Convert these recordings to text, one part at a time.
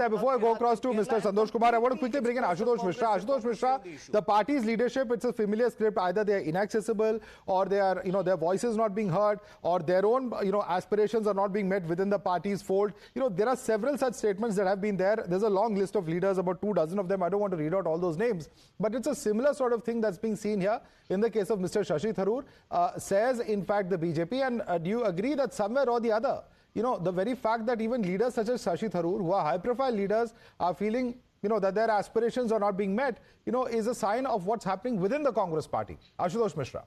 there. Before I go across to Mr. Santosh Kumar, I want to quickly bring in Ashutosh Mishra. Ashutosh Mishra, the party's leadership, it's a familiar script. Either they are inaccessible, or they are, their voices not being heard, or their own, aspirations are not being met within the party's fold. There are several such statements that have been there. There's a long list of leaders, about 24 of them. I don't want to read out all those names, but it's a similar sort of thing that's being seen here in the case of Mr. Shashi Tharoor. Says, in fact, the BJP, and do you agree that somewhere or the other, the very fact that even leaders such as Shashi Tharoor, who are high-profile leaders, are feeling, that their aspirations are not being met, is a sign of what's happening within the Congress party. Ashutosh Mishra.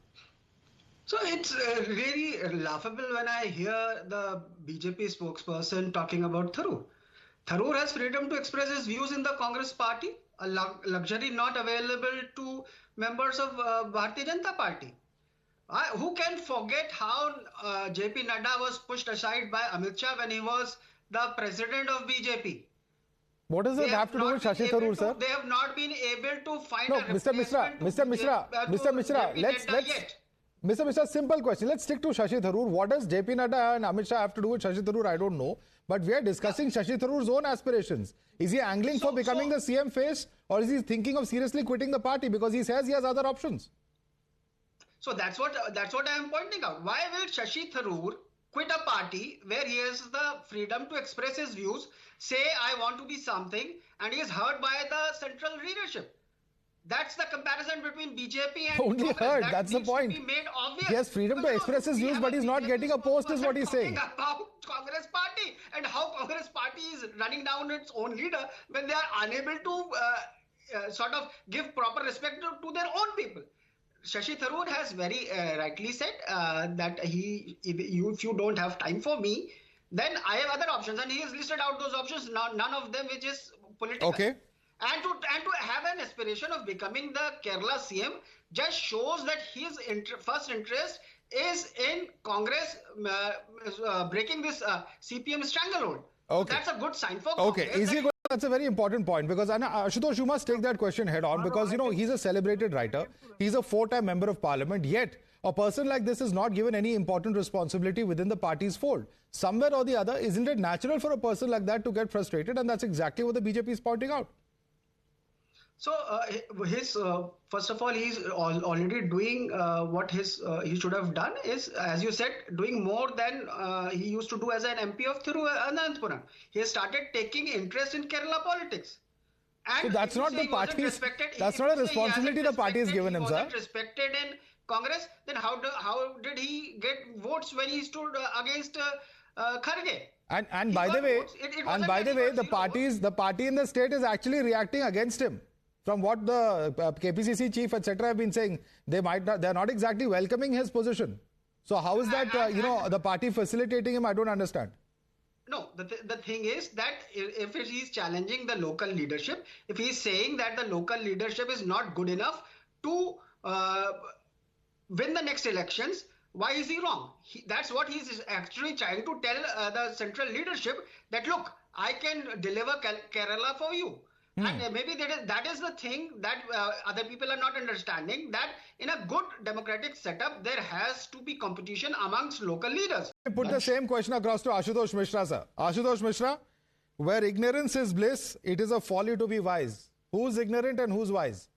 So it's really laughable when I hear the BJP spokesperson talking about Tharoor. Tharoor has freedom to express his views in the Congress party, a luxury not available to members of Bharatiya Janata Party. Who can forget how JP Nadda was pushed aside by Amit Shah when he was the president of BJP? What does it have to do with Shashi Tharoor, sir? They have not been able to find a replacement. Mr. Mishra, Mr. Mishra, simple question. Let's stick to Shashi Tharoor. What does JP Nadda and Amit Shah have to do with Shashi Tharoor? I don't know. But we are discussing Shashi Tharoor's own aspirations. Is he angling for becoming the CM face, or is he thinking of seriously quitting the party because he says he has other options? So that's what I am pointing out. Why will Shashi Tharoor quit a party where he has the freedom to express his views, say I want to be something, and he is heard by the central leadership? That's the comparison between BJP and only heard. That's the point. He has freedom to express his views, but he's not getting a post, is what he's saying. About Congress party and how Congress party is running down its own leader when they are unable to sort of give proper respect to their own people. Shashi Tharoor has very rightly said that if you don't have time for me, then I have other options, and he has listed out those options. None of them which is political. Okay. And to have an aspiration of becoming the Kerala CM just shows that his first interest is in Congress breaking this CPM stranglehold. Okay. So that's a good sign for Congress. Okay. That's a very important point, because Ashutosh, you must take that question head on, because he's a celebrated writer. He's a 4-time member of parliament, yet a person like this is not given any important responsibility within the party's fold. Somewhere or the other, isn't it natural for a person like that to get frustrated? And that's exactly what the BJP is pointing out. So first of all, he's already doing what he should have done is, as you said, doing more than he used to do as an MP of Thiruvananthapuram. He has started taking interest in Kerala politics. And so that's not the party's. That's not a responsibility the party has given him, sir. He wasn't respected in Congress. Then how did he get votes when he stood against Kharge? And by the way, the party in the state is actually reacting against him. From what the KPCC chief, etc., have been saying, they're not exactly welcoming his position. So how is that, the party facilitating him? I don't understand. No, the thing is that if he is challenging the local leadership, if he is saying that the local leadership is not good enough to win the next elections, why is he wrong? That's what he's actually trying to tell the central leadership, that look, I can deliver Kerala for you. And maybe that is the thing that other people are not understanding, that in a good democratic setup, there has to be competition amongst local leaders. I put the same question across to Ashutosh Mishra, sir. Ashutosh Mishra, where ignorance is bliss, it is a folly to be wise. Who's ignorant and who's wise?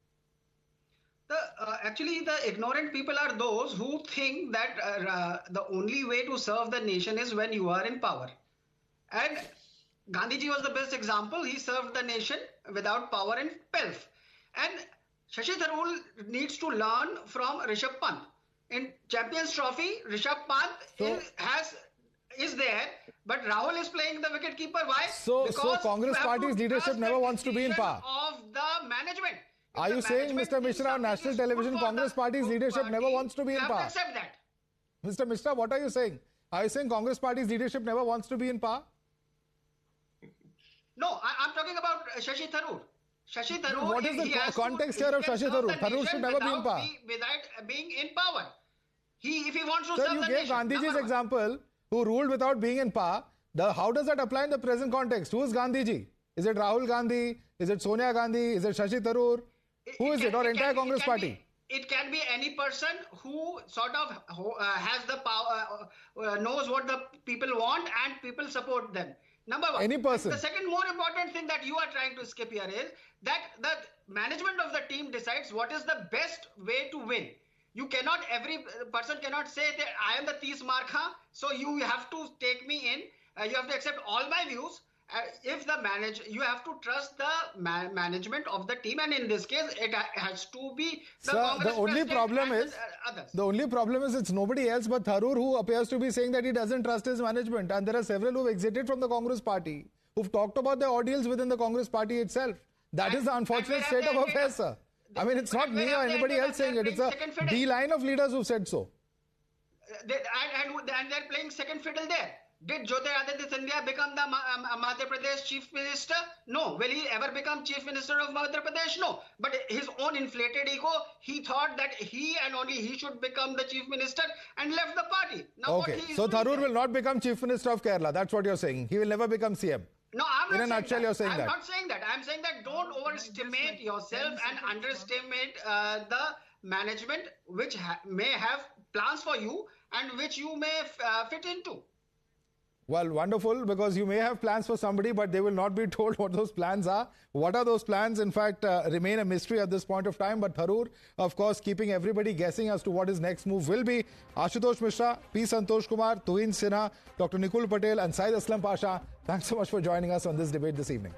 Actually, the ignorant people are those who think that the only way to serve the nation is when you are in power. And Gandhiji was the best example. He served the nation without power and pelf. And Shashi Tharoor needs to learn from Rishabh Pant. In Champions Trophy, Rishabh Pant is there, but Rahul is playing the wicketkeeper. Why? So Congress party's leadership never wants to be in power. Of the management. Are you saying, Mr. Mishra, on national television, Congress party's leadership never wants to be in power? Accept that. Mr. Mishra, what are you saying? Are you saying Congress party's leadership never wants to be in power? No, I'm talking about Shashi Tharoor. Shashi Tharoor. What is the context here of Shashi Tharoor? Tharoor should never be in power. Without being in power. If he wants to serve the nation. Sir, you gave Gandhiji's example, who ruled without being in power. How does that apply in the present context? Who is Gandhiji? Is it Rahul Gandhi? Is it Sonia Gandhi? Is it Shashi Tharoor? Who is it? Or entire Congress party? It can be any person who sort of has the power, knows what the people want and people support them. Number one. Any person. The second more important thing that you are trying to skip here is that the management of the team decides what is the best way to win. You cannot, every person cannot say that I am the 30 mark, so you have to take me in. You have to accept all my views. If the you have to trust the management of the team, and in this case, it has to be the Congress the only problem is others. The only problem is it's nobody else but Tharoor who appears to be saying that he doesn't trust his management, and there are several who've exited from the Congress party who've talked about their ordeals within the Congress party itself. That is the unfortunate state of affairs, sir. I mean, it's not me or anybody else saying it. It's a D-line of leaders who've said so. And they're playing second fiddle there. Did Jyotiraditya Scindia become the Madhya Pradesh Chief Minister? No. Will he ever become Chief Minister of Madhya Pradesh? No. But his own inflated ego, he thought that he and only he should become the Chief Minister and left the party. Now okay, so Tharoor will not become Chief Minister of Kerala. That's what you're saying. He will never become CM. No, I'm not in a nutshell, you're saying that. I'm not saying that. I'm saying that don't overestimate yourself and underestimate the management which may have plans for you and which you may fit into. Well, wonderful, because you may have plans for somebody, but they will not be told what those plans are. What are those plans, in fact, remain a mystery at this point of time. But Tharoor, of course, keeping everybody guessing as to what his next move will be. Ashutosh Mishra, P. Santosh Kumar, Tuhin Sinha, Dr. Nikul Patel and Syed Aslam Pasha, thanks so much for joining us on this debate this evening.